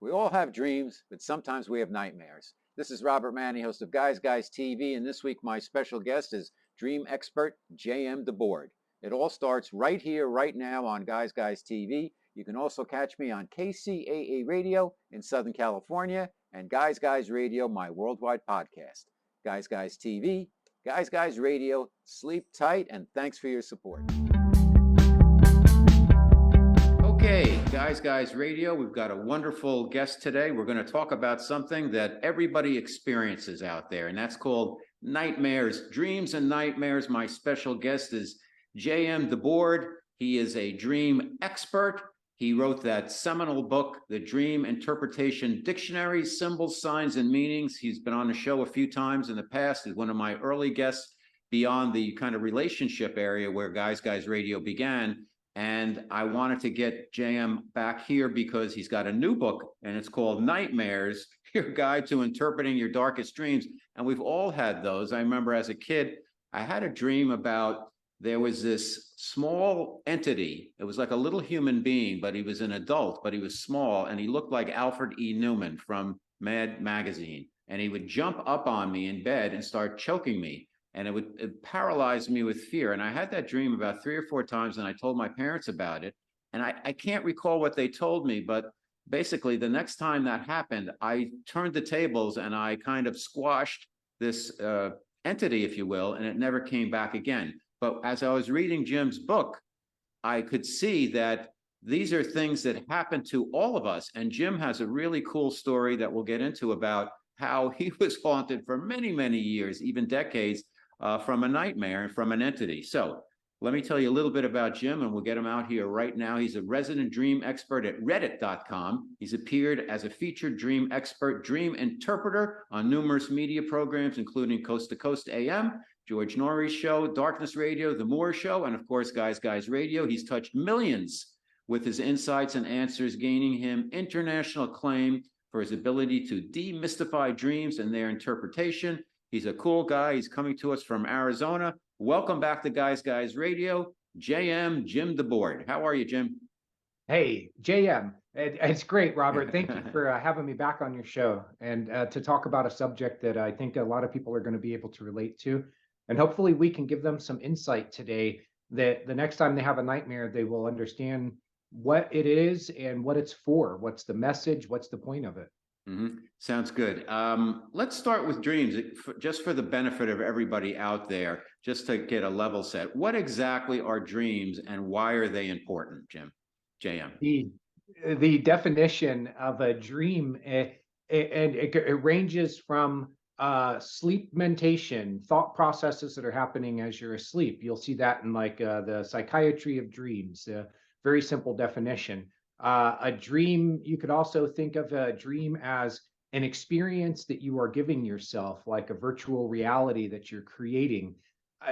We all have dreams, but sometimes we have nightmares. This is Robert Manni, host of Guys TV, and this week my special guest is dream expert J.M. DeBord. It all starts right here, right now on Guys TV. You can also catch me on KCAA Radio in Southern California and Guys Radio, my worldwide podcast. Guys TV, Guys Radio, sleep tight, and thanks for your support. Okay, Guys Radio, we've got a wonderful guest today. We're going to talk about something that everybody experiences out there, and that's called nightmares, dreams and nightmares. My special guest is J.M. DeBord. He is a dream expert. He wrote that seminal book, The Dream Interpretation Dictionary, Symbols, Signs, and Meanings. He's been on the show a few times in the past. He's one of my early guests beyond the kind of relationship area where Guys Radio began. And I wanted to get JM back here because he's got a new book, and it's called Nightmares, Your Guide to Interpreting Your Darkest Dreams. And we've all had those. I remember as a kid, I had a dream about there was this small entity. It was like a little human being, but he was an adult, but he was small, and he looked like Alfred E. Newman from Mad Magazine. And he would jump up on me in bed and start choking me. And it paralyzed me with fear. And I had that dream about 3 or 4 times, and I told my parents about it. And I can't recall what they told me, but basically the next time that happened, I turned the tables and I kind of squashed this entity, if you will, and it never came back again. But as I was reading Jim's book, I could see that these are things that happen to all of us. And Jim has a really cool story that we'll get into about how he was haunted for many, many years, even decades, from a nightmare and from an entity. So let me tell you a little bit about Jim, and we'll get him out here right now. He's a resident dream expert at reddit.com. He's appeared as a featured dream expert, dream interpreter on numerous media programs, including Coast to Coast AM, George Norrie's show, Darkness Radio, The Moore Show, and of course, Guys Radio. He's touched millions with his insights and answers, gaining him international acclaim for his ability to demystify dreams and their interpretation. He's a cool guy. He's coming to us from Arizona. Welcome back to Guys Radio, Jim DeBord. How are you, Jim? Hey, JM. It's great, Robert. Thank you for having me back on your show and to talk about a subject that I think a lot of people are going to be able to relate to. And hopefully we can give them some insight today that the next time they have a nightmare, they will understand what it is and what it's for. What's the message? What's the point of it? Mm-hmm. Sounds good. Let's start with dreams, just for the benefit of everybody out there, just to get a level set. What exactly are dreams and why are they important, JM? The definition of a dream, it ranges from sleep mentation, thought processes that are happening as you're asleep. You'll see that in like the psychiatry of dreams, very simple definition. A dream, you could also think of a dream as an experience that you are giving yourself, like a virtual reality that you're creating,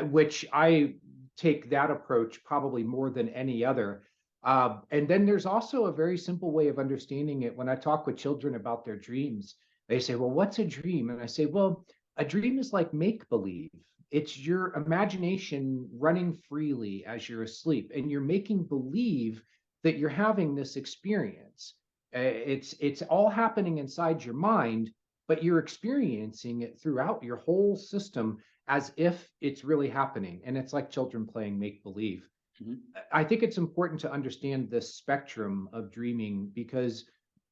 which I take that approach probably more than any other. And then there's also a very simple way of understanding it. When I talk with children about their dreams, they say, well, what's a dream? And I say, well, a dream is like make-believe. It's your imagination running freely as you're asleep, and you're making believe that you're having this experience. It's all happening inside your mind, but you're experiencing it throughout your whole system as if it's really happening. And it's like children playing make-believe. Mm-hmm. I think it's important to understand the spectrum of dreaming because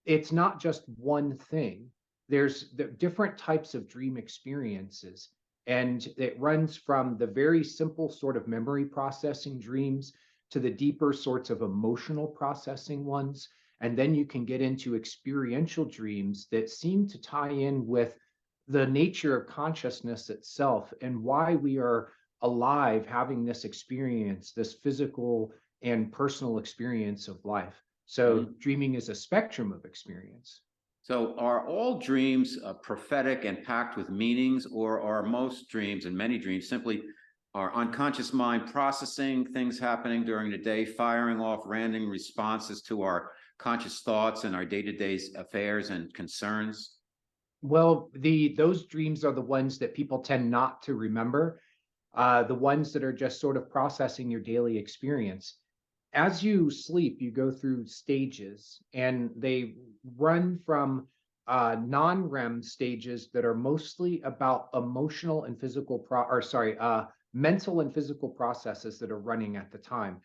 it's not just one thing. There's the different types of dream experiences, and it runs from the very simple sort of memory processing dreams to the deeper sorts of emotional processing ones. And then you can get into experiential dreams that seem to tie in with the nature of consciousness itself and why we are alive having this experience, this physical and personal experience of life. So dreaming is a spectrum of experience. So are all dreams prophetic and packed with meanings, or are most dreams and many dreams simply our unconscious mind processing things happening during the day, firing off random responses to our conscious thoughts and our day-to-day affairs and concerns? Well, those dreams are the ones that people tend not to remember, the ones that are just sort of processing your daily experience. as you sleep, you go through stages, and they run from non-REM stages that are mostly about emotional and physical mental and physical processes that are running at the time.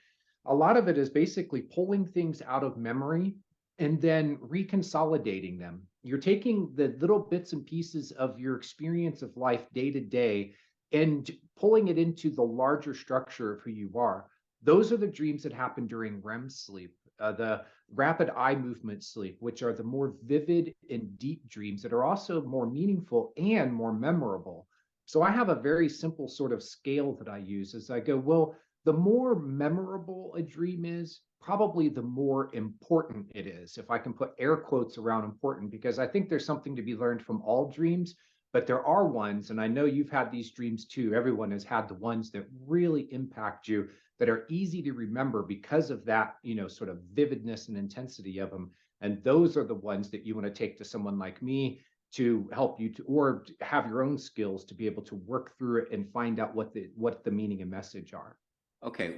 A lot of it is basically pulling things out of memory and then reconsolidating them. You're taking the little bits and pieces of your experience of life day to day and pulling it into the larger structure of who you are. Those are the dreams that happen during REM sleep, the rapid eye movement sleep, which are the more vivid and deep dreams that are also more meaningful and more memorable. So I have a very simple sort of scale that I use as I go, well, the more memorable a dream is, probably the more important it is. If I can put air quotes around important, because I think there's something to be learned from all dreams, but there are ones, and I know you've had these dreams too. Everyone has had the ones that really impact you, that are easy to remember because of that, sort of vividness and intensity of them. And those are the ones that you want to take to someone like me to help you to, or have your own skills to be able to work through it and find out what the meaning and message are. Okay,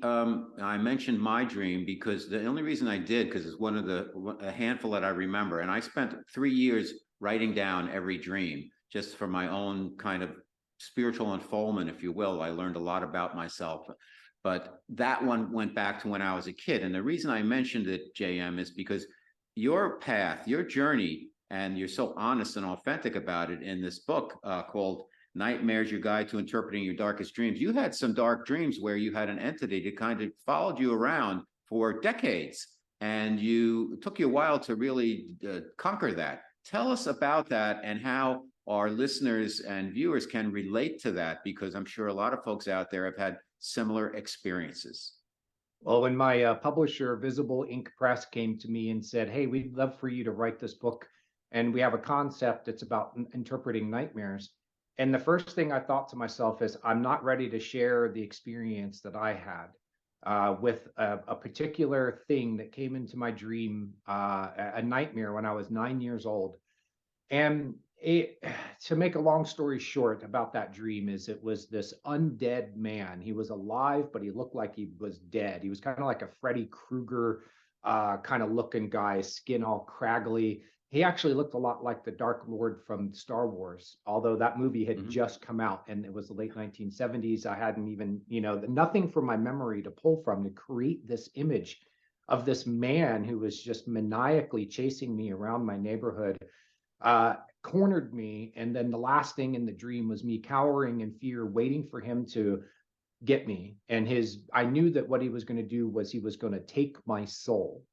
I mentioned my dream because the only reason I did, because it's one of a handful that I remember, and I spent 3 years writing down every dream just for my own kind of spiritual unfoldment, if you will. I learned a lot about myself, but that one went back to when I was a kid. And the reason I mentioned it, JM, is because your path, your journey, and you're so honest and authentic about it in this book called Nightmares, Your Guide to Interpreting Your Darkest Dreams. You had some dark dreams where you had an entity that kind of followed you around for decades, and it took you a while to really conquer that. Tell us about that and how our listeners and viewers can relate to that, because I'm sure a lot of folks out there have had similar experiences. Well, when my publisher, Visible Ink Press, came to me and said, "Hey, we'd love for you to write this book, and we have a concept that's about interpreting nightmares." And the first thing I thought to myself is, I'm not ready to share the experience that I had with a particular thing that came into my dream, a nightmare when I was 9 years old. And to make a long story short about that dream, is it was this undead man. He was alive, but he looked like he was dead. He was kind of like a Freddy Krueger kind of looking guy, skin all craggly. He actually looked a lot like the Dark Lord from Star Wars, although that movie had just come out and it was the late 1970s. I hadn't even, nothing from my memory to pull from to create this image of this man who was just maniacally chasing me around my neighborhood. Cornered me, and then the last thing in the dream was me cowering in fear, waiting for him to get me. And I knew that what he was going to do was he was going to take my soul.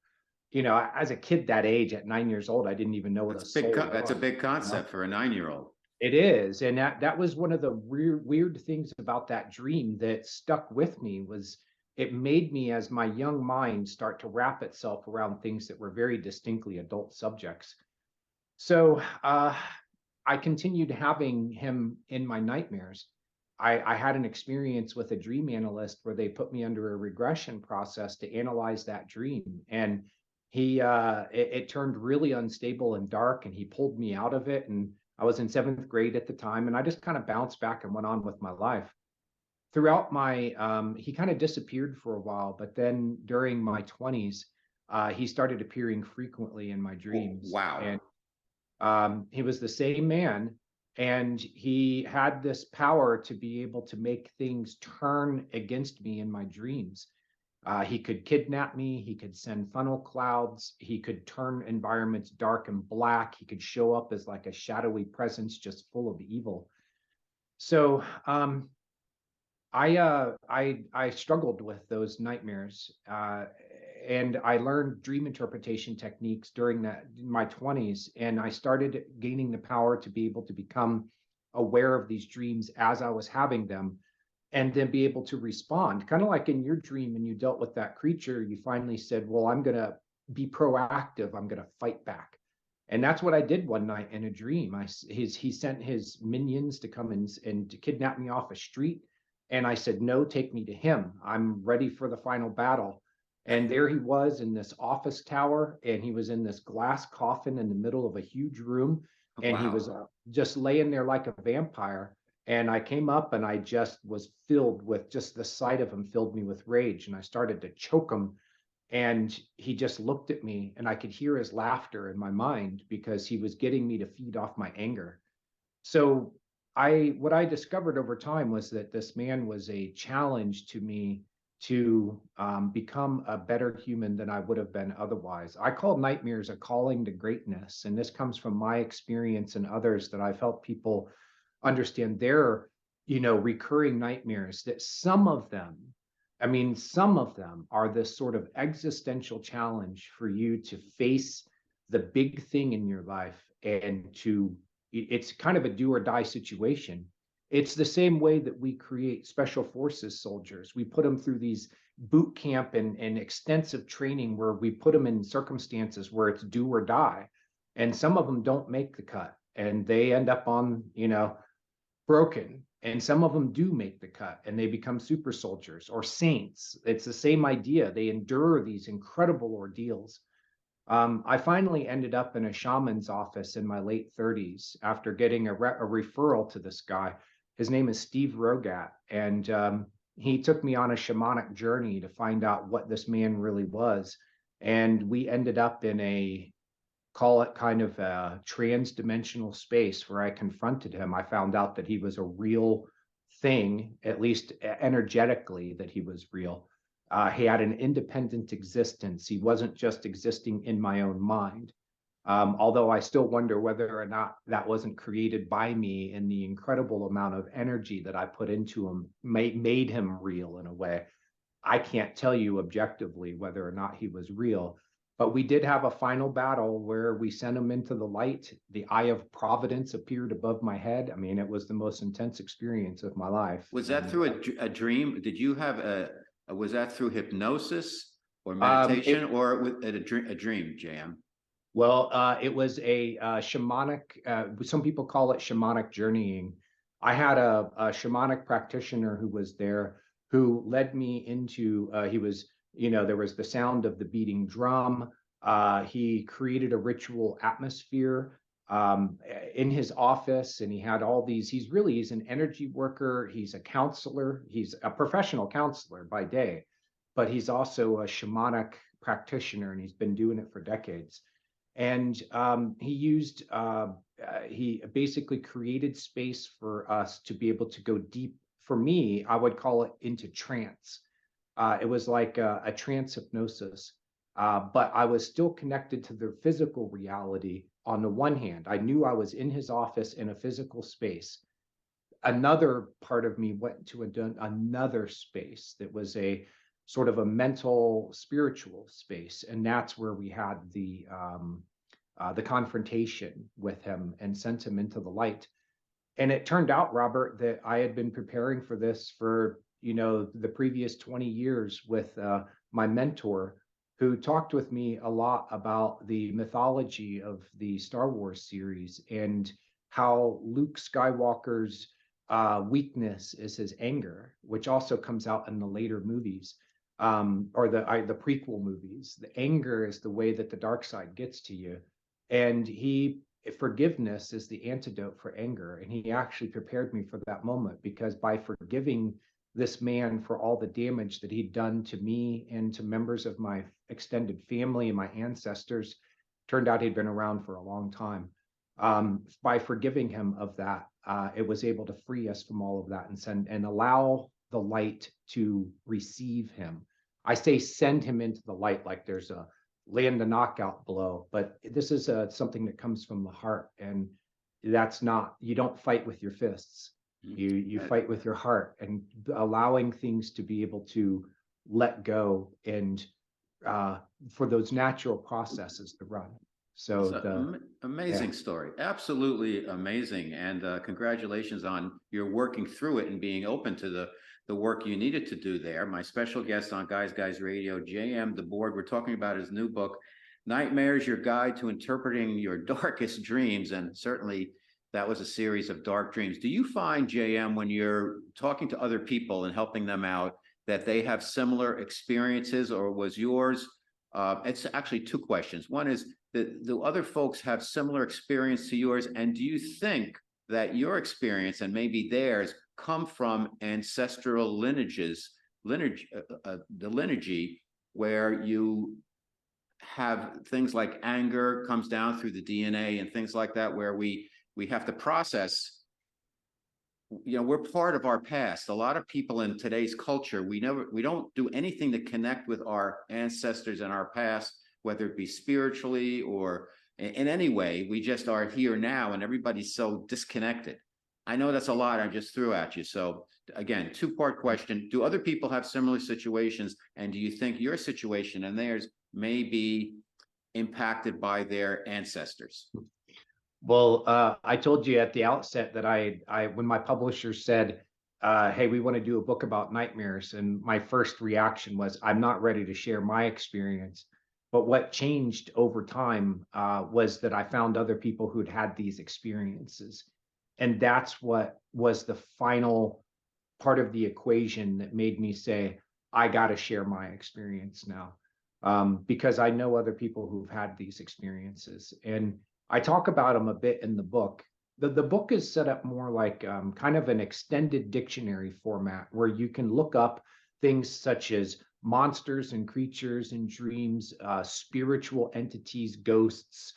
As a kid that age, at 9 years old, I didn't even know what a soul was. That's a big concept for a 9-year-old. It is, and that was one of the weird things about that dream that stuck with me. Was it made me, as my young mind, start to wrap itself around things that were very distinctly adult subjects. So I continued having him in my nightmares. I had an experience with a dream analyst where they put me under a regression process to analyze that dream. And it turned really unstable and dark, and he pulled me out of it. And I was in 7th grade at the time, and I just kind of bounced back and went on with my life. Throughout he kind of disappeared for a while, but then during my 20s, he started appearing frequently in my dreams. Oh, wow. And he was the same man, and he had this power to be able to make things turn against me in my dreams. He could kidnap me. He could send funnel clouds. He could turn environments dark and black. He could show up as like a shadowy presence, just full of evil. So I struggled with those nightmares. And I learned dream interpretation techniques during my 20s, and I started gaining the power to be able to become aware of these dreams as I was having them, and then be able to respond. Kind of like in your dream, when you dealt with that creature, you finally said, well, I'm going to be proactive. I'm going to fight back. And that's what I did one night in a dream. He sent his minions to come and to kidnap me off a street. And I said, no, take me to him. I'm ready for the final battle. And there he was in this office tower, and he was in this glass coffin in the middle of a huge room, and he was just laying there like a vampire. And I came up and I just was filled with, just the sight of him filled me with rage. And I started to choke him. And he just looked at me and I could hear his laughter in my mind because he was getting me to feed off my anger. So what I discovered over time was that this man was a challenge to me to become a better human than I would have been otherwise. I call nightmares a calling to greatness, and this comes from my experience and others that I've helped people understand their, recurring nightmares. That some of them, I mean, some of them are this sort of existential challenge for you to face the big thing in your life and to it's kind of a do or die situation. It's the same way that we create special forces soldiers. We put them through these boot camp and extensive training where we put them in circumstances where it's do or die. And some of them don't make the cut and they end up on, broken. And some of them do make the cut and they become super soldiers or saints. It's the same idea. They endure these incredible ordeals. I finally ended up in a shaman's office in my late 30s after getting a referral to this guy. His name is Steve Rogat, and he took me on a shamanic journey to find out what this man really was. And we ended up in call it kind of a trans-dimensional space where I confronted him. I found out that he was a real thing, at least energetically, that he was real. He had an independent existence. He wasn't just existing in my own mind. Although I still wonder whether or not that wasn't created by me, and the incredible amount of energy that I put into him made him real in a way. I can't tell you objectively whether or not he was real, but we did have a final battle where we sent him into the light. The Eye of Providence appeared above my head. I mean, it was the most intense experience of my life. Was that And, through a dream? Did you have was that through hypnosis or it, meditation or with a dream, JM? Well, it was a shamanic, some people call it shamanic journeying. I had a shamanic practitioner who was there who led me into, he was, there was the sound of the beating drum. He created a ritual atmosphere in his office, and he had all these, he's an energy worker. He's a counselor. He's a professional counselor by day, but he's also a shamanic practitioner, and he's been doing it for decades. And he basically created space for us to be able to go deep. For me, I would call it into trance. It was like a trance hypnosis, but I was still connected to the physical reality. On the one hand, I knew I was in his office in a physical space. Another part of me went to another space that was a sort of a mental, spiritual space, and that's where we had the confrontation with him and sent him into the light. And it turned out, Robert, that I had been preparing for this for the previous 20 years with my mentor, who talked with me a lot about the mythology of the Star Wars series and how Luke Skywalker's weakness is his anger, which also comes out in the later movies, or the prequel movies. The anger is the way that the dark side gets to you, and forgiveness is the antidote for anger. And he actually prepared me for that moment, because by forgiving this man for all the damage that he'd done to me and to members of my extended family and my ancestors, turned out he'd been around for a long time. By forgiving him of that, it was able to free us from all of that and allow the light to receive him. I say send him into the light like there's a land a knockout blow, but this is something that comes from the heart, and that's not, you don't fight with your fists. You fight with your heart, and allowing things to be able to let go and for those natural processes to run. So amazing story, absolutely amazing, and congratulations on your working through it and being open to the work you needed to do there. My special guest on Guys Radio, JM DeBord. We're talking about his new book, Nightmares: Your Guide to Interpreting Your Darkest Dreams, and certainly that was a series of dark dreams. Do you find, JM, when you're talking to other people and helping them out, that they have similar experiences, or was yours? It's actually two questions. One is, do other folks have similar experience to yours? And do you think that your experience and maybe theirs come from ancestral lineages, the lineage where you have things like anger comes down through the DNA and things like that, where we have to process. We're part of our past. A lot of people in today's culture, we don't do anything to connect with our ancestors and our past, whether it be spiritually or in any way. We just are here now, and everybody's so disconnected. I know that's a lot I just threw at you. So again, two-part question. Do other people have similar situations? And do you think your situation and theirs may be impacted by their ancestors? Well, I told you at the outset that when my publisher said, hey, we want to do a book about nightmares, and my first reaction was, I'm not ready to share my experience. But what changed over time was that I found other people who'd had these experiences. And that's what was the final part of the equation that made me say, I got to share my experience now, because I know other people who've had these experiences. And I talk about them a bit in the book. The book is set up more like kind of an extended dictionary format where you can look up things such as monsters and creatures and dreams, spiritual entities, ghosts,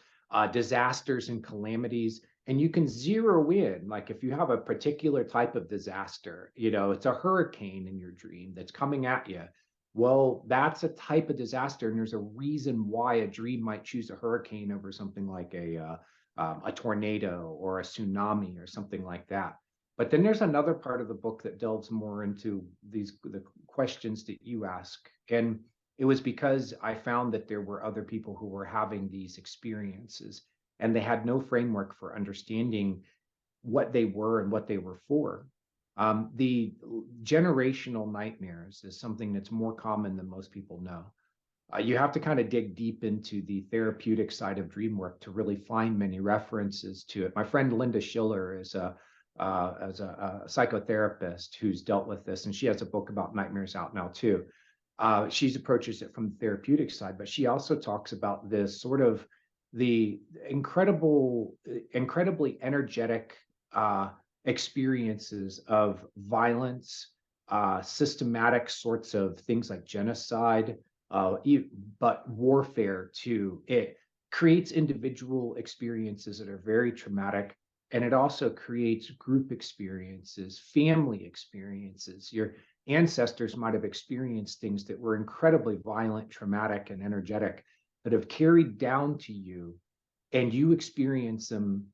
disasters and calamities. And you can zero in, like if you have a particular type of disaster, it's a hurricane in your dream that's coming at you. Well, that's a type of disaster, and there's a reason why a dream might choose a hurricane over something like a tornado or a tsunami or something like that. But then there's another part of the book that delves more into the questions that you ask, and it was because I found that there were other people who were having these experiences, and they had no framework for understanding what they were and what they were for. The generational nightmares is something that's more common than most people know. You have to kind of dig deep into the therapeutic side of dream work to really find many references to it. My friend Linda Schiller is a psychotherapist who's dealt with this, and she has a book about nightmares out now too. She approaches it from the therapeutic side, but she also talks about this sort of the incredibly energetic experiences of violence, systematic sorts of things like genocide, but warfare too. It creates individual experiences that are very traumatic, and it also creates group experiences, family experiences. Your ancestors might have experienced things that were incredibly violent, traumatic, and energetic that have carried down to you, and you experience them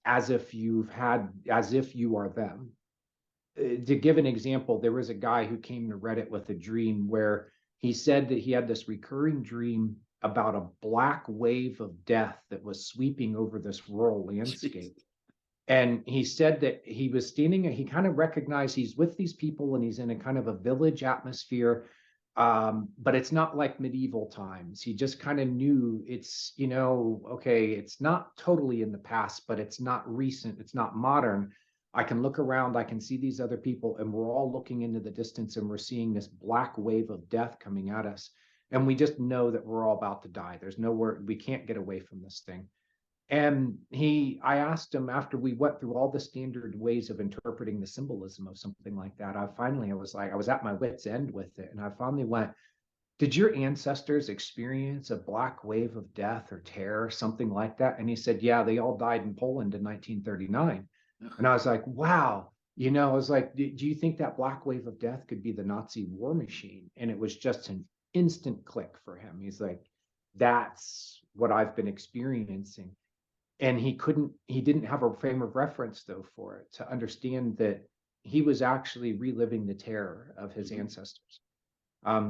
as if you are them. To give an example, there was a guy who came to Reddit with a dream where he said that he had this recurring dream about a black wave of death that was sweeping over this rural landscape. And he said that he was standing, he kind of recognized he's with these people and he's in a kind of a village atmosphere. But it's not like medieval times. He just kind of knew it's, okay, it's not totally in the past, but it's not recent, it's not modern. I can look around, I can see these other people, and we're all looking into the distance and we're seeing this black wave of death coming at us. And we just know that we're all about to die. There's nowhere, we can't get away from this thing. And I asked him, after we went through all the standard ways of interpreting the symbolism of something like that, I was at my wit's end with it. And I finally went, did your ancestors experience a black wave of death or terror, something like that? And he said, yeah, they all died in Poland in 1939. And I was like, wow. I was like, do you think that black wave of death could be the Nazi war machine? And it was just an instant click for him. He's like, that's what I've been experiencing. And he didn't have a frame of reference though for it to understand that he was actually reliving the terror of his ancestors.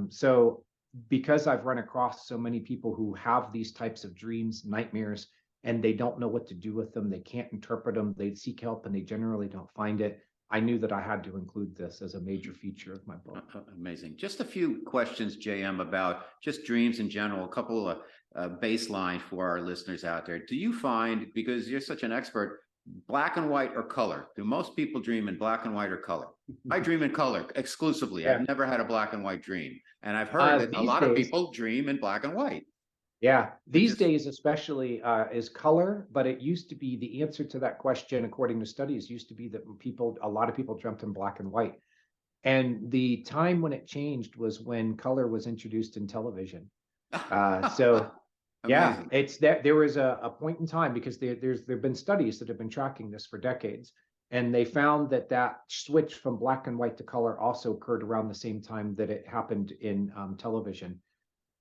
So because I've run across so many people who have these types of dreams, nightmares, and they don't know what to do with them, they can't interpret them, they seek help and they generally don't find it, I knew that I had to include this as a major feature of my book. Amazing. Just a few questions, JM, about just dreams in general, a couple of baseline for our listeners out there. Do you find, because you're such an expert, black and white or color? Do most people dream in black and white or color? I dream in color exclusively. Yeah. I've never had a black and white dream. And I've heard that a lot of people dream in black and white. Yeah, It these just, days especially is color, but it used to be the answer to that question, according to studies, used to be that a lot of people dreamt in black and white. And the time when it changed was when color was introduced in television. So yeah, amazing. it's that there was a point in time because there've been studies that have been tracking this for decades, and they found that that switch from black and white to color also occurred around the same time that it happened in television.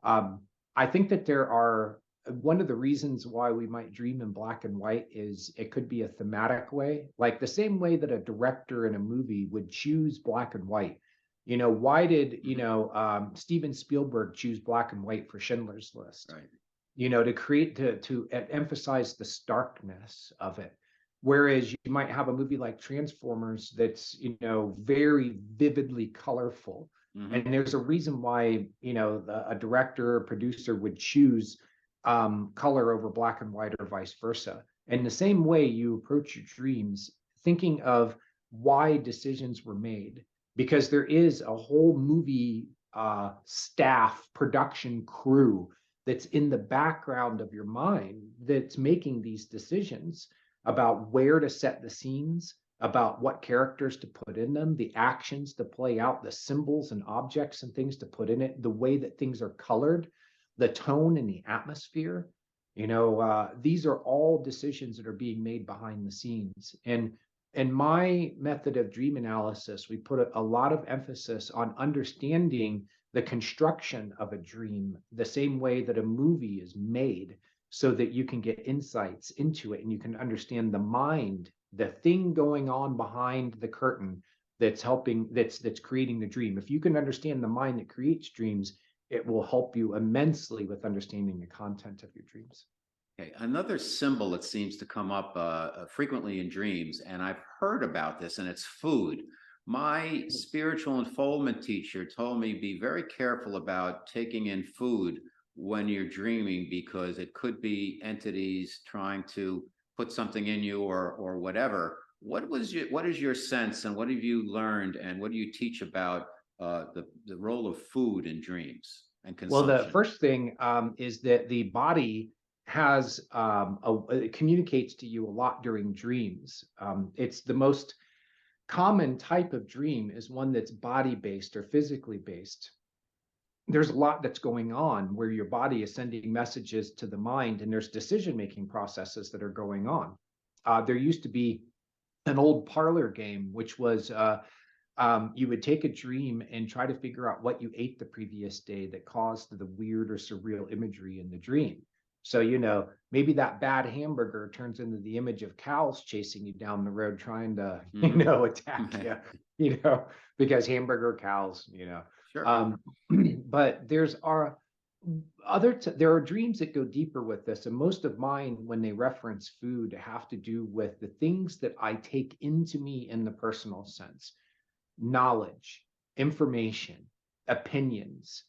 Um, I think that there are one of the reasons why we might dream in black and white is it could be a thematic way, like the same way that a director in a movie would choose black and white. Why did, Mhm. Steven Spielberg choose black and white for Schindler's List? Right. To create to emphasize the starkness of it. Whereas you might have a movie like Transformers that's, very vividly colorful. And Hmm. there's a reason why, a director or producer would choose color over black and white or vice versa. And the same way you approach your dreams, thinking of why decisions were made, because there is a whole movie staff, production crew that's in the background of your mind that's making these decisions about where to set the scenes, about what characters to put in them, the actions to play out, the symbols and objects and things to put in it, the way that things are colored, the tone and the atmosphere. These are all decisions that are being made behind the scenes. And in my method of dream analysis, we put a lot of emphasis on understanding the construction of a dream the same way that a movie is made, so that you can get insights into it and you can understand the mind, the thing going on behind the curtain that's creating the dream. If you can understand the mind that creates dreams, it will help you immensely with understanding the content of your dreams. Okay, another symbol that seems to come up frequently in dreams, and I've heard about this, and it's food. My spiritual unfoldment teacher told me be very careful about taking in food when you're dreaming because it could be entities trying to put something in you or whatever. What is your sense, and what have you learned, and what do you teach about the role of food in dreams and Well, the consumption? first thing is that the body has it communicates to you a lot during dreams. It's the most common type of dream is one that's body based or physically based. There's a lot that's going on where your body is sending messages to the mind, and there's decision making processes that are going on. There used to be an old parlor game, which was you would take a dream and try to figure out what you ate the previous day that caused the weird or surreal imagery in the dream. So, maybe that bad hamburger turns into the image of cows chasing you down the road trying to, Hmm. attack you, you know, because hamburger cows. Sure. Um, but there are dreams that go deeper with this, and most of mine, when they reference food, have to do with the things that I take into me in the personal sense: knowledge, information, opinions,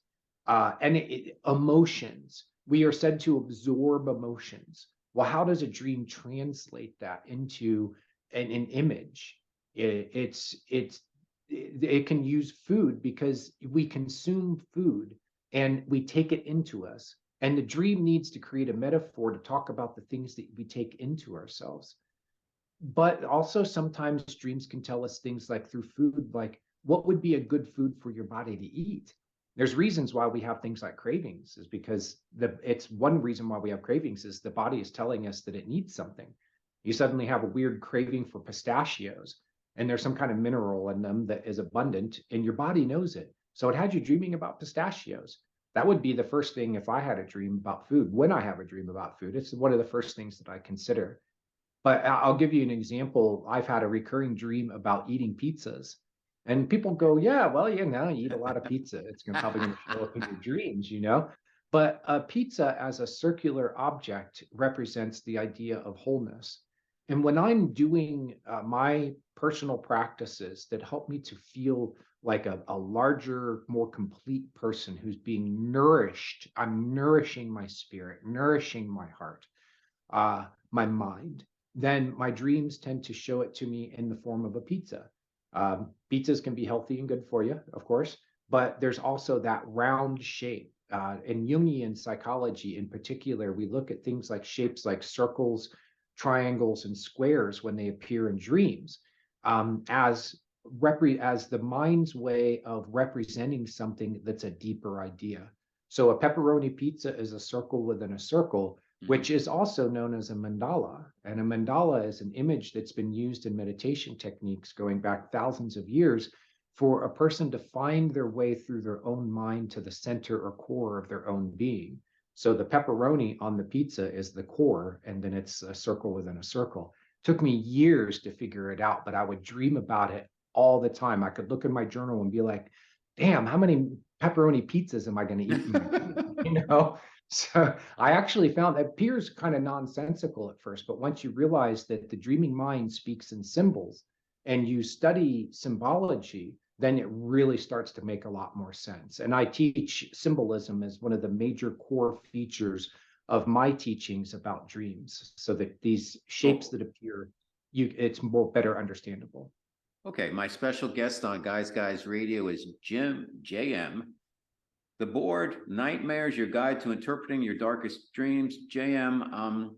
and emotions. We are said to absorb emotions. Well, how does a dream translate that into an image? It can use food because we consume food and we take it into us. And the dream needs to create a metaphor to talk about the things that we take into ourselves. But also sometimes dreams can tell us things like through food, like what would be a good food for your body to eat. There's reasons why we have things like cravings, is because it's one reason why we have cravings is the body is telling us that it needs something. You suddenly have a weird craving for pistachios, and there's some kind of mineral in them that is abundant, and your body knows it. So it had you dreaming about pistachios. That would be the first thing if I had a dream about food. When I have a dream about food, it's one of the first things that I consider. But I'll give you an example. I've had a recurring dream about eating pizzas. And people go, yeah, well, you eat a lot of pizza. It's probably going to show up in your dreams. But a pizza as a circular object represents the idea of wholeness. And when I'm doing my personal practices that help me to feel like a larger, more complete person who's being nourished, I'm nourishing my spirit, nourishing my heart, my mind, then my dreams tend to show it to me in the form of a pizza. Pizzas can be healthy and good for you, of course, but there's also that round shape. in Jungian psychology in particular, we look at things like shapes like circles, triangles, and squares when they appear in dreams, as the mind's way of representing something that's a deeper idea. So a pepperoni pizza is a circle within a circle, which is also known as a mandala. And a mandala is an image that's been used in meditation techniques going back thousands of years for a person to find their way through their own mind to the center or core of their own being. So the pepperoni on the pizza is the core, and then it's a circle within a circle. Took me years to figure it out, but I would dream about it all the time. I could look in my journal and be like, damn, how many pepperoni pizzas am I going to eat in my dream? You know? So I actually found that appears kind of nonsensical at first, but once you realize that the dreaming mind speaks in symbols and you study symbology, then it really starts to make a lot more sense. And I teach symbolism as one of the major core features of my teachings about dreams, so that these shapes that appear, it's more better understandable. Okay, my special guest on Guys Radio is JM. DeBord, Nightmares, Your Guide to Interpreting Your Darkest Dreams. JM,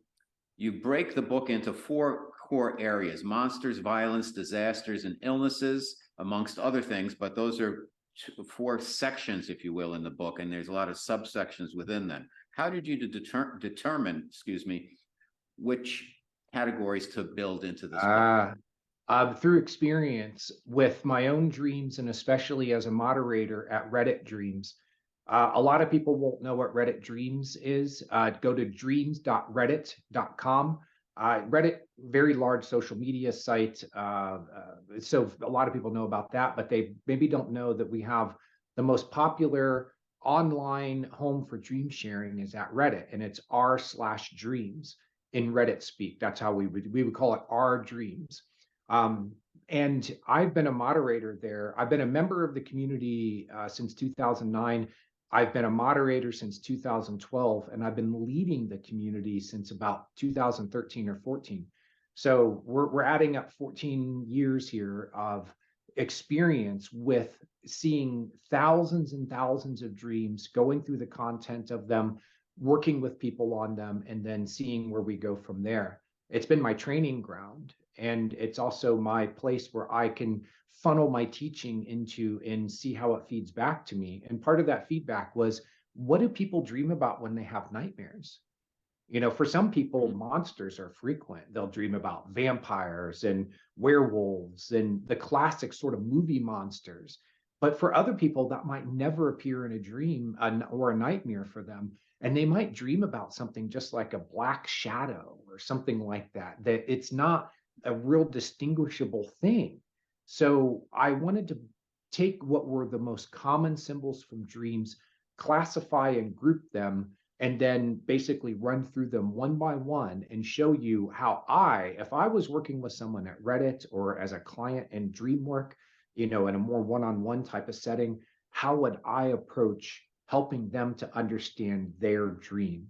you break the book into 4 core areas: monsters, violence, disasters, and illnesses, amongst other things, but those are 4 sections, if you will, in the book, and there's a lot of subsections within them. How did you determine, which categories to build into this book? Through experience with my own dreams, and especially as a moderator at Reddit Dreams. A lot of people won't know what Reddit Dreams is. Go to dreams.reddit.com. Reddit, very large social media site. So a lot of people know about that, but they maybe don't know that we have the most popular online home for dream sharing is at Reddit, and it's r/dreams in Reddit speak. That's how we would call it our dreams. And I've been a moderator there. I've been a member of the community since 2009. I've been a moderator since 2012, and I've been leading the community since about 2013 or 14. So we're adding up 14 years here of experience with seeing thousands and thousands of dreams, going through the content of them, working with people on them, and then seeing where we go from there. It's been my training ground, and it's also my place where I can funnel my teaching into and see how it feeds back to me. And part of that feedback was, what do people dream about when they have nightmares? You know, for some people, monsters are frequent. They'll dream about vampires and werewolves and the classic sort of movie monsters. But for other people, that might never appear in a dream or a nightmare for them. And they might dream about something just like a black shadow or something like that, that it's not a real distinguishable thing. So I wanted to take what were the most common symbols from dreams, classify and group them, and then basically run through them one by one and show you how if I was working with someone at Reddit or as a client in dream work, you know, in a more one-on-one type of setting, how would I approach helping them to understand their dream?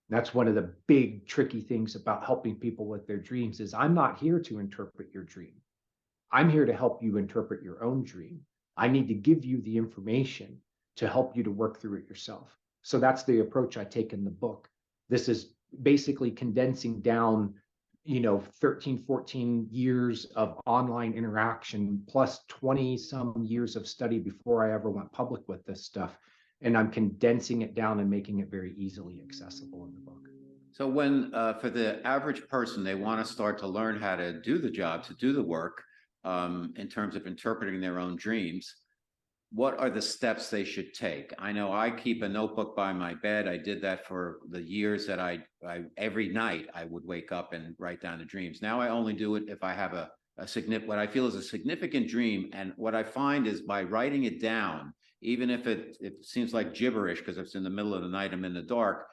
That's one of the big tricky things about helping people with their dreams is I'm not here to interpret your dream. I'm here to help you interpret your own dream. I need to give you the information to help you to work through it yourself. So that's the approach I take in the book. This is basically condensing down, 13, 14 years of online interaction plus 20 some years of study before I ever went public with this stuff. And I'm condensing it down and making it very easily accessible in the book. So when, for the average person, they want to start to learn how to do the job, to do the work, in terms of interpreting their own dreams, what are the steps they should take? I know I keep a notebook by my bed. I did that for the years that I every night I would wake up and write down the dreams. Now I only do it if I have a what I feel is a significant dream. And what I find is by writing it down, even if it seems like gibberish because it's in the middle of the night, I'm in the dark,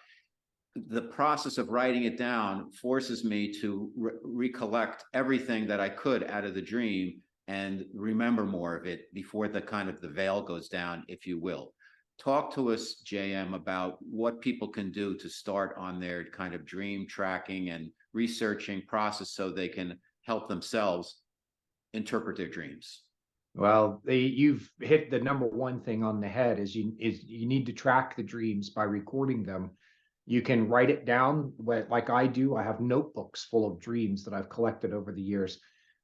the process of writing it down forces me to recollect everything that I could out of the dream and remember more of it before the veil goes down, if you will. Talk to us, JM, about what people can do to start on their kind of dream tracking and researching process so they can help themselves interpret their dreams. Well, you've hit the number one thing on the head is you need to track the dreams by recording them. You can write it down like I do. I have notebooks full of dreams that I've collected over the years.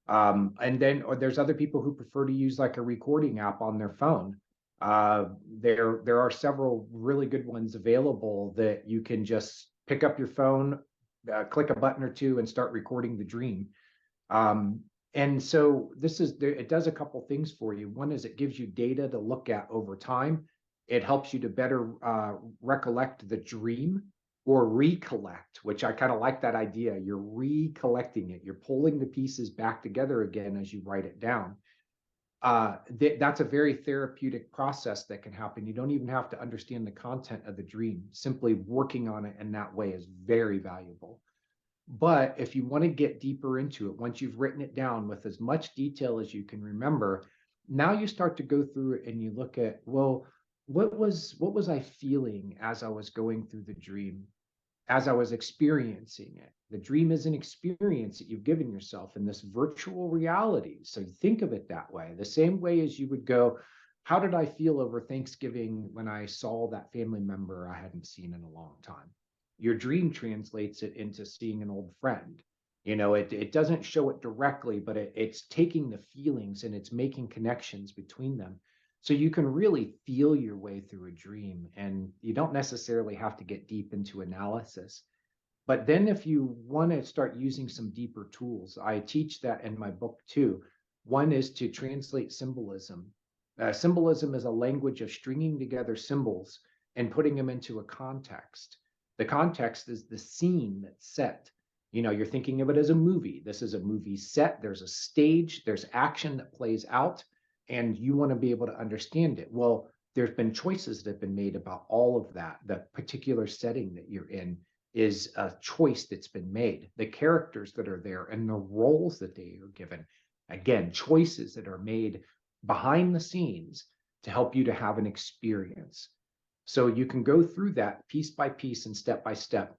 And then or there's other people who prefer to use like a recording app on their phone. There are several really good ones available that you can just pick up your phone, click a button or two, and start recording the dream. Um, and so it does a couple things for you. One is it gives you data to look at over time. It helps you to better recollect the dream or recollect, which I kind of like that idea. You're recollecting it. You're pulling the pieces back together again as you write it down. That's a very therapeutic process that can happen. You don't even have to understand the content of the dream. Simply working on it in that way is very valuable. But if you want to get deeper into it, once you've written it down with as much detail as you can remember, now you start to go through it and you look at, well, what was I feeling as I was going through the dream, as I was experiencing it? The dream is an experience that you've given yourself in this virtual reality. So you think of it that way, the same way as you would go, how did I feel over Thanksgiving when I saw that family member I hadn't seen in a long time? Your dream translates it into seeing an old friend. It doesn't show it directly, but it's taking the feelings and it's making connections between them. So you can really feel your way through a dream, and you don't necessarily have to get deep into analysis. But then if you want to start using some deeper tools, I teach that in my book too. One is to translate symbolism. Symbolism is a language of stringing together symbols and putting them into a context. The context is the scene that's set. You're thinking of it as a movie. This is a movie set. There's a stage, there's action that plays out, and you want to be able to understand it. Well, there's been choices that have been made about all of that. The particular setting that you're in is a choice that's been made. The characters that are there and the roles that they are given, again, choices that are made behind the scenes to help you to have an experience. So you can go through that piece by piece and step by step.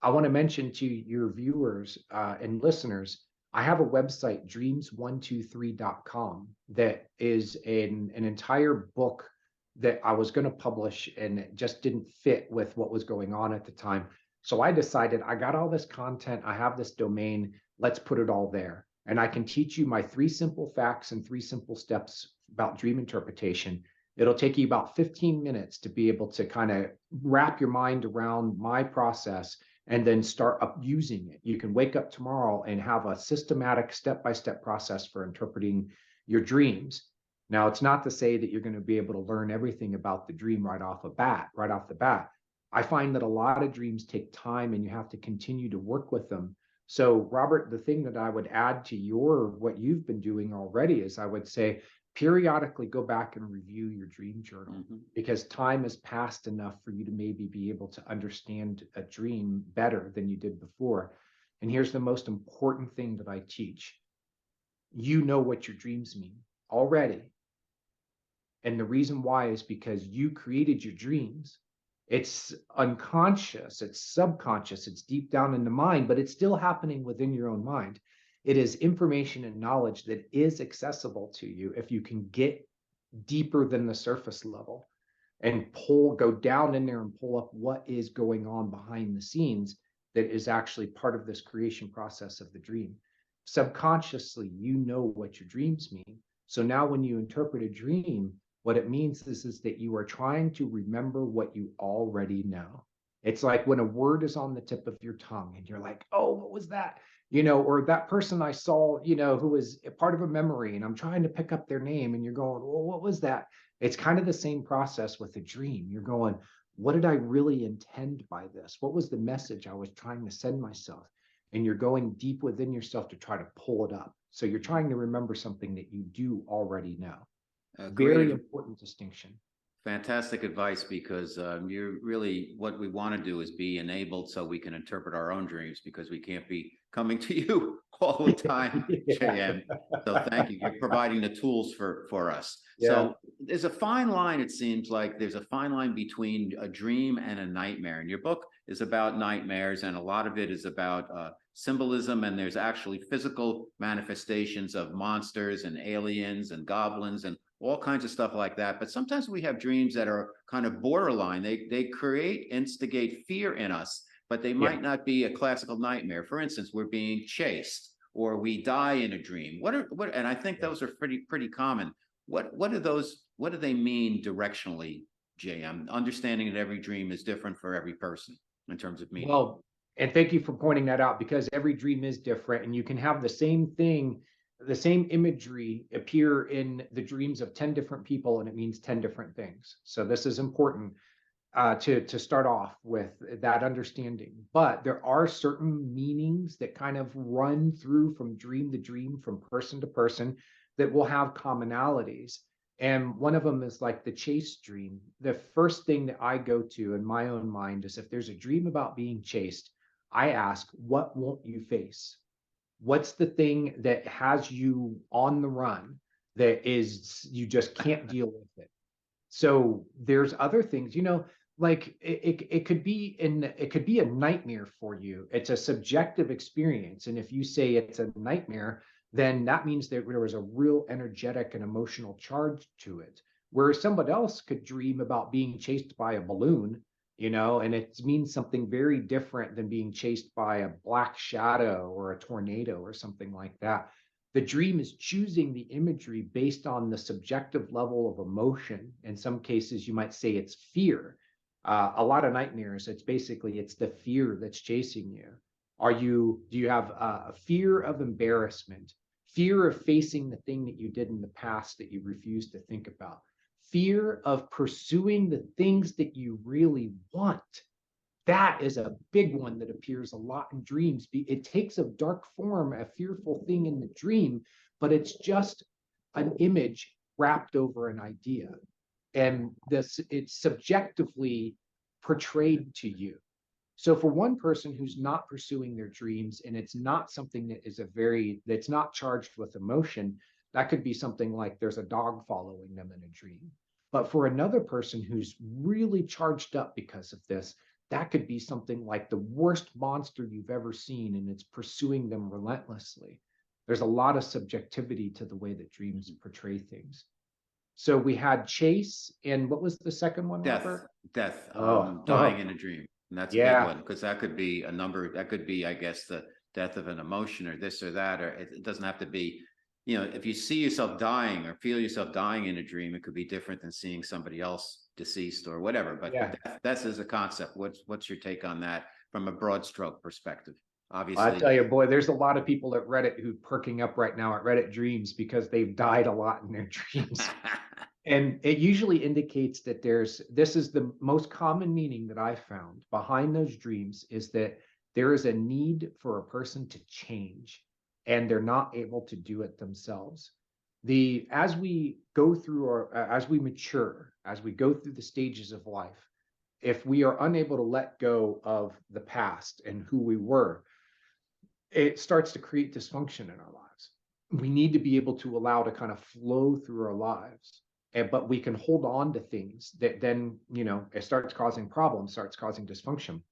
I want to mention to your viewers and listeners, I have a website, dreams123.com, that is an entire book that I was going to publish, and it just didn't fit with what was going on at the time. So I decided, I got all this content, I have this domain, let's put it all there. And I can teach you my 3 simple facts and 3 simple steps about dream interpretation. It'll take you about 15 minutes to be able to kind of wrap your mind around my process and then start up using it. You can wake up tomorrow and have a systematic step-by-step process for interpreting your dreams. Now, it's not to say that you're going to be able to learn everything about the dream right off the bat. I find that a lot of dreams take time and you have to continue to work with them. So, Robert, the thing that I would add to what you've been doing already is I would say periodically go back and review your dream journal, because time has passed enough for you to maybe be able to understand a dream better than you did before. And here's the most important thing that I teach. You know what your dreams mean already. And the reason why is because you created your dreams. It's unconscious, it's subconscious, it's deep down in the mind, but it's still happening within your own mind. It is information and knowledge that is accessible to you if you can get deeper than the surface level and go down in there and pull up what is going on behind the scenes that is actually part of this creation process of the dream. Subconsciously, you know what your dreams mean. So now when you interpret a dream, what it means is that you are trying to remember what you already know. It's like when a word is on the tip of your tongue and you're like, oh, what was that? Or that person I saw, who was a part of a memory, and I'm trying to pick up their name, and you're going, well, what was that? It's kind of the same process with a dream. You're going, what did I really intend by this? What was the message I was trying to send myself? And you're going deep within yourself to try to pull it up. So you're trying to remember something that you do already know. Very important distinction. Fantastic advice, because you're really, what we want to do is be enabled so we can interpret our own dreams, because we can't be coming to you all the time, JM. So thank you. You're providing the tools for us. Yeah. So there's a fine line, it seems like there's a fine line between a dream and a nightmare. And your book is about nightmares, and a lot of it is about symbolism and there's actually physical manifestations of monsters and aliens and goblins and all kinds of stuff like that. But sometimes we have dreams that are kind of borderline. They instigate fear in us, but they might not be a classical nightmare. For instance, we're being chased or we die in a dream. And I think those are pretty common. What do they mean directionally, Jay? I'm understanding that every dream is different for every person in terms of meaning. Well, and thank you for pointing that out, because every dream is different, and you can have the same thing, the same imagery appear in the dreams of 10 different people, and it means 10 different things. So this is important to start off with that understanding. But there are certain meanings that kind of run through from dream to dream, from person to person, that will have commonalities. And one of them is like the chase dream. The first thing that I go to in my own mind is, if there's a dream about being chased, I ask, what won't you face? What's the thing that has you on the run that is, you just can't deal with it? So there's other things, like it could be a nightmare for you. It's a subjective experience. And if you say it's a nightmare, then that means that there was a real energetic and emotional charge to it. Whereas somebody else could dream about being chased by a balloon, and it means something very different than being chased by a black shadow or a tornado or something like that. The dream is choosing the imagery based on the subjective level of emotion. In some cases, you might say it's fear. A lot of nightmares, it's the fear that's chasing you. Do you have a fear of embarrassment, fear of facing the thing that you did in the past that you refuse to think about, fear of pursuing the things that you really want? That is a big one that appears a lot in dreams. It takes a dark form, a fearful thing in the dream, but it's just an image wrapped over an idea. And it's subjectively portrayed to you. So for one person who's not pursuing their dreams, and it's not something that's not charged with emotion, that could be something like there's a dog following them in a dream. But for another person who's really charged up because of this, that could be something like the worst monster you've ever seen, and it's pursuing them relentlessly. There's a lot of subjectivity to the way that dreams portray things. So we had chase, and what was the second one, Robert? Death, Oh, dying in a dream. And that's a big yeah. one, because that could be a number, that could be, I guess, the death of an emotion or this or that, or it doesn't have to be, if you see yourself dying or feel yourself dying in a dream, it could be different than seeing somebody else deceased or whatever. But Yeah. death is a concept. What's your take on that from a broad stroke perspective? Obviously, I tell you, boy, there's a lot of people at Reddit who perking up right now at Reddit Dreams because they've died a lot in their dreams. And it usually indicates that this is the most common meaning that I found behind those dreams, is that there is a need for a person to change, and they're not able to do it themselves. As we go through as we mature, as we go through the stages of life, if we are unable to let go of the past and who we were, it starts to create dysfunction in our lives. We need to be able to allow to kind of flow through our lives. But we can hold on to things that then, it starts causing problems, starts causing dysfunction.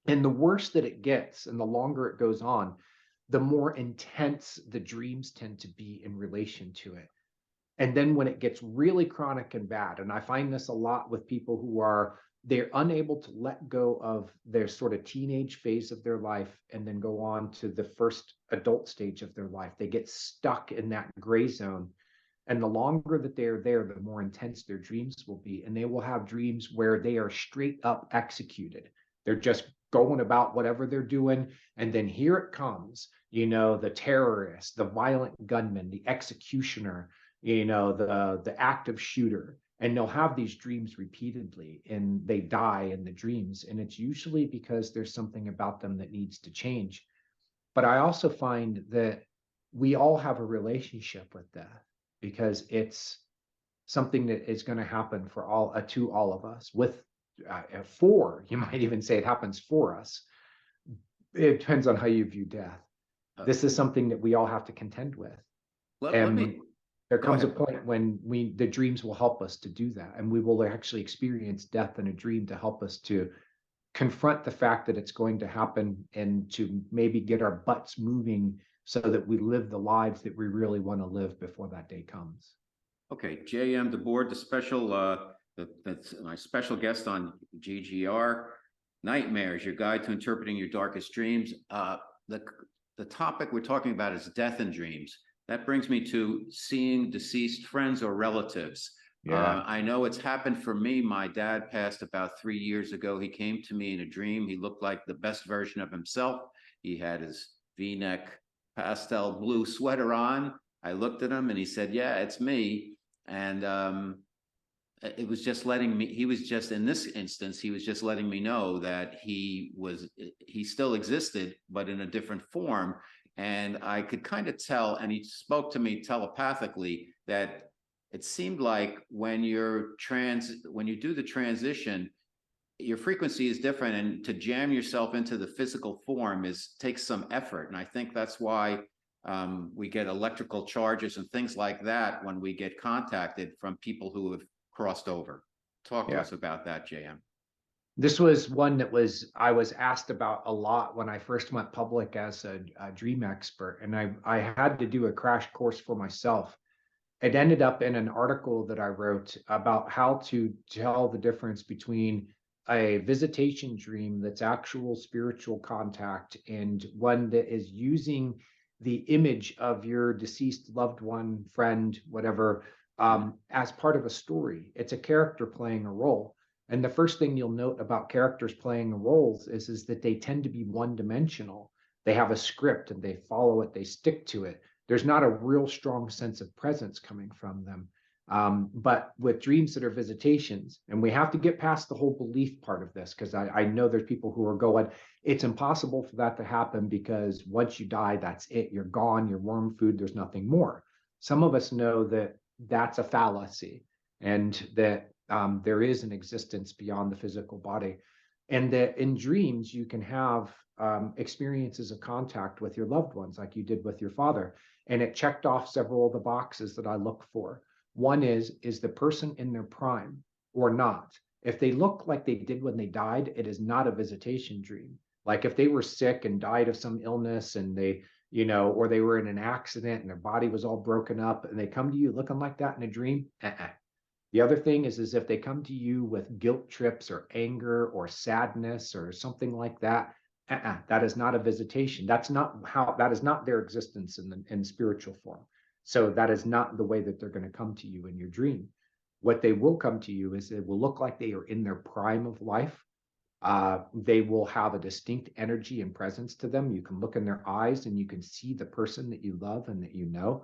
And the worse that it gets and the longer it goes on, the more intense the dreams tend to be in relation to it. And then when it gets really chronic and bad, and I find this a lot with people they're unable to let go of their sort of teenage phase of their life and then go on to the first adult stage of their life. They get stuck in that gray zone. And the longer that they're there, the more intense their dreams will be. And they will have dreams where they are straight up executed. They're just going about whatever they're doing. And then here it comes, the terrorist, the violent gunman, the executioner, the active shooter. And they'll have these dreams repeatedly, and they die in the dreams. And it's usually because there's something about them that needs to change. But I also find that we all have a relationship with death, because it's something that is going to happen to all of us. You might even say it happens for us. It depends on how you view death. This is something that we all have to contend with. There comes a point when the dreams will help us to do that, and we will actually experience death in a dream to help us to confront the fact that it's going to happen and to maybe get our butts moving so that we live the lives that we really want to live before that day comes. Okay, J.M. DeBord, that's my special guest on GGR, Nightmares, your guide to interpreting your darkest dreams. The topic we're talking about is death and dreams. That brings me to seeing deceased friends or relatives. I know it's happened for me. My dad passed about 3 years ago. He came to me in a dream. He looked like the best version of himself. He had his V-neck pastel blue sweater on. I looked at him and he said, "Yeah, it's me." And it was just letting me, he was just, in this instance, he was just letting me know that he still existed, but in a different form. And I could kind of tell, and he spoke to me telepathically, that it seemed like when you do the transition, your frequency is different, and to jam yourself into the physical form takes some effort. And I think that's why we get electrical charges and things like that when we get contacted from people who have crossed over. Talk to us about that, JM. This was one that I was asked about a lot when I first went public as a dream expert, and I had to do a crash course for myself. It ended up in an article that I wrote about how to tell the difference between a visitation dream that's actual spiritual contact and one that is using the image of your deceased loved one, friend, whatever, as part of a story. It's a character playing a role. And the first thing you'll note about characters playing roles is that they tend to be one-dimensional. They have a script and they follow it, they stick to it. There's not a real strong sense of presence coming from them. But with dreams that are visitations, and we have to get past the whole belief part of this, because I know there's people who are going, it's impossible for that to happen because once you die, that's it. You're gone, you're worm food, there's nothing more. Some of us know that that's a fallacy, and that there is an existence beyond the physical body, and that in dreams you can have experiences of contact with your loved ones like you did with your father. And it checked off several of the boxes that I look for. One is the person in their prime or not? If they look like they did when they died, it is not a visitation dream. Like if they were sick and died of some illness and they, or they were in an accident and their body was all broken up and they come to you looking like that in a dream, The other thing is if they come to you with guilt trips or anger or sadness or something like that, that is not a visitation. That is not their existence in spiritual form. So that is not the way that they're going to come to you in your dream. What they will come to you is they will look like they are in their prime of life. They will have a distinct energy and presence to them. You can look in their eyes and you can see the person that you love and that you know,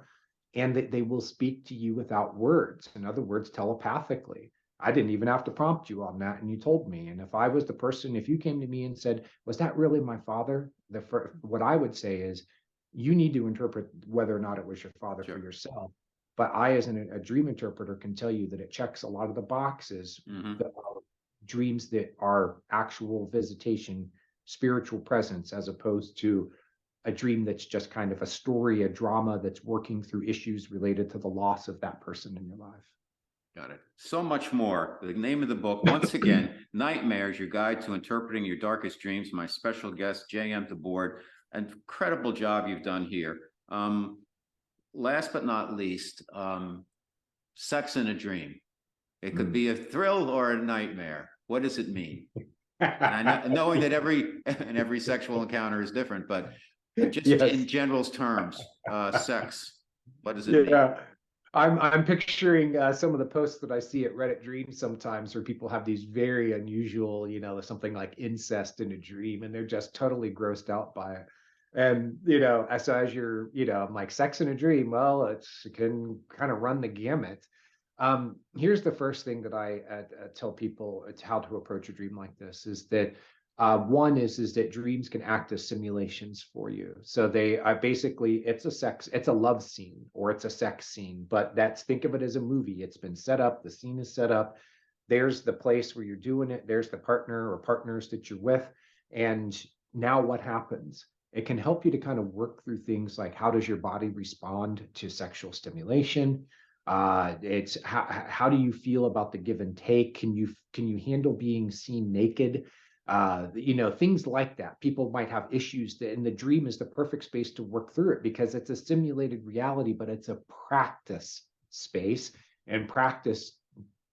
and that they will speak to you without words. In other words, telepathically. I didn't even have to prompt you on that, and you told me. And if I was the person, if you came to me and said, was that really my father? What I would say is, you need to interpret whether or not it was your father for yourself. But I, as a dream interpreter, can tell you that it checks a lot of the boxes, the dreams that are actual visitation, spiritual presence, as opposed to a dream that's just kind of a story, a drama that's working through issues related to the loss of that person in your life. Got it. So much more. The name of the book, once again, Nightmares, your guide to interpreting your darkest dreams. My special guest, J.M. DeBord. Incredible job you've done here. Last but not least, sex in a dream. It could be a thrill or a nightmare. What does it mean? And knowing that every sexual encounter is different, but just in general terms, sex, what does it mean? I'm picturing some of the posts that I see at Reddit Dreams sometimes, where people have these very unusual, something like incest in a dream, and they're just totally grossed out by it. And so as you're, I'm like, sex in a dream, well, it can kind of run the gamut. Here's the first thing that I tell people how to approach a dream like this is that one is that dreams can act as simulations for you. So they are basically, it's a love scene or it's a sex scene, but think of it as a movie. It's been set up, the scene is set up. There's the place where you're doing it. There's the partner or partners that you're with. And now what happens? It can help you to kind of work through things like, how does your body respond to sexual stimulation? It's how do you feel about the give and take? Can you handle being seen naked? Things like that. People might have issues that, and the dream is the perfect space to work through it because it's a simulated reality, but it's a practice space, and practice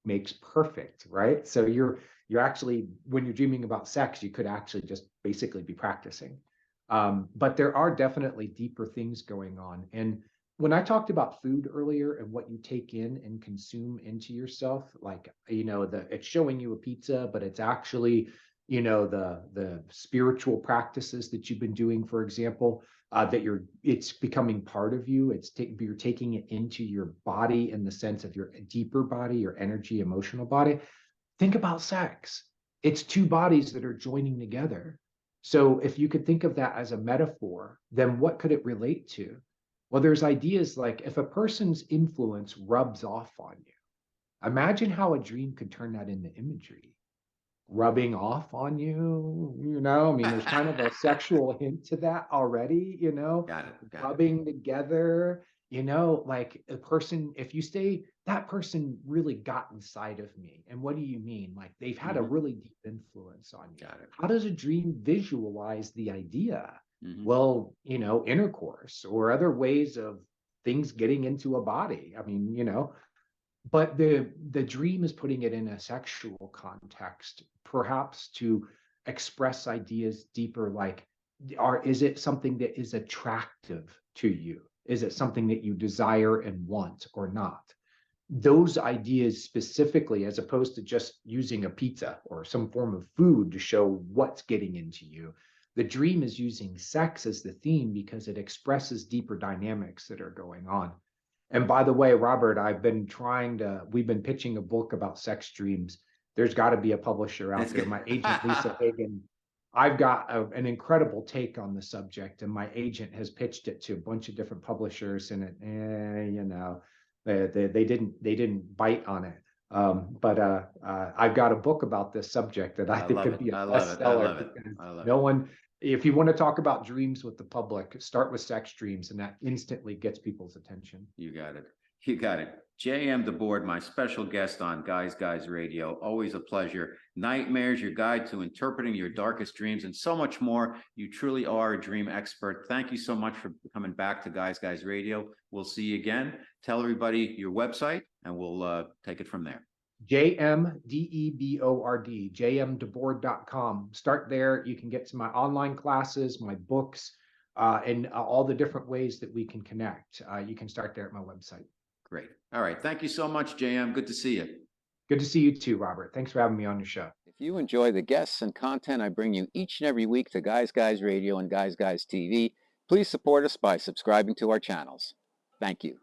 makes perfect, right? So you're actually, when you're dreaming about sex, you could actually just basically be practicing. But there are definitely deeper things going on. And when I talked about food earlier and what you take in and consume into yourself, like, it's showing you a pizza, but it's actually, the spiritual practices that you've been doing, for example, that it's becoming part of you. You're taking it into your body in the sense of your deeper body, your energy, emotional body. Think about sex. It's two bodies that are joining together. So if you could think of that as a metaphor, then what could it relate to? Well, there's ideas like if a person's influence rubs off on you, imagine how a dream could turn that into imagery. Rubbing off on you, I mean, there's kind of a sexual hint to that already, Got it. Got it. rubbing together, like a person, if you stay, that person really got inside of me. And what do you mean? Like they've had a Mhm. really deep influence on you. Got it. How does a dream visualize the idea? Mhm. Well, intercourse or other ways of things getting into a body. I mean, but the dream is putting it in a sexual context, perhaps to express ideas deeper, like, is it something that is attractive to you? Is it something that you desire and want or not? Those ideas specifically, as opposed to just using a pizza or some form of food to show what's getting into you. The dream is using sex as the theme because it expresses deeper dynamics that are going on. And by the way, Robert, we've been pitching a book about sex dreams. There's got to be a publisher out It's there. good. My agent, Lisa Hagen, I've got an incredible take on the subject, and my agent has pitched it to a bunch of different publishers, and they didn't bite on it. I've got a book about this subject that I I think love could it. be a I love it. I bestseller love it. because I love no it. one, if you want to talk about dreams with the public, start with sex dreams, and that instantly gets people's attention. You got it. You got it. J.M. DeBord, my special guest on Guys Radio. Always a pleasure. Nightmares, your guide to interpreting your darkest dreams, and so much more. You truly are a dream expert. Thank you so much for coming back to Guys Radio. We'll see you again. Tell everybody your website, and we'll take it from there. JMDEBORD, jmdebord.com. Start there. You can get to my online classes, my books, and all the different ways that we can connect. You can start there at my website. Great. All right. Thank you so much, JM. Good to see you. Good to see you too, Robert. Thanks for having me on your show. If you enjoy the guests and content I bring you each and every week to Guys Radio and Guys TV, please support us by subscribing to our channels. Thank you.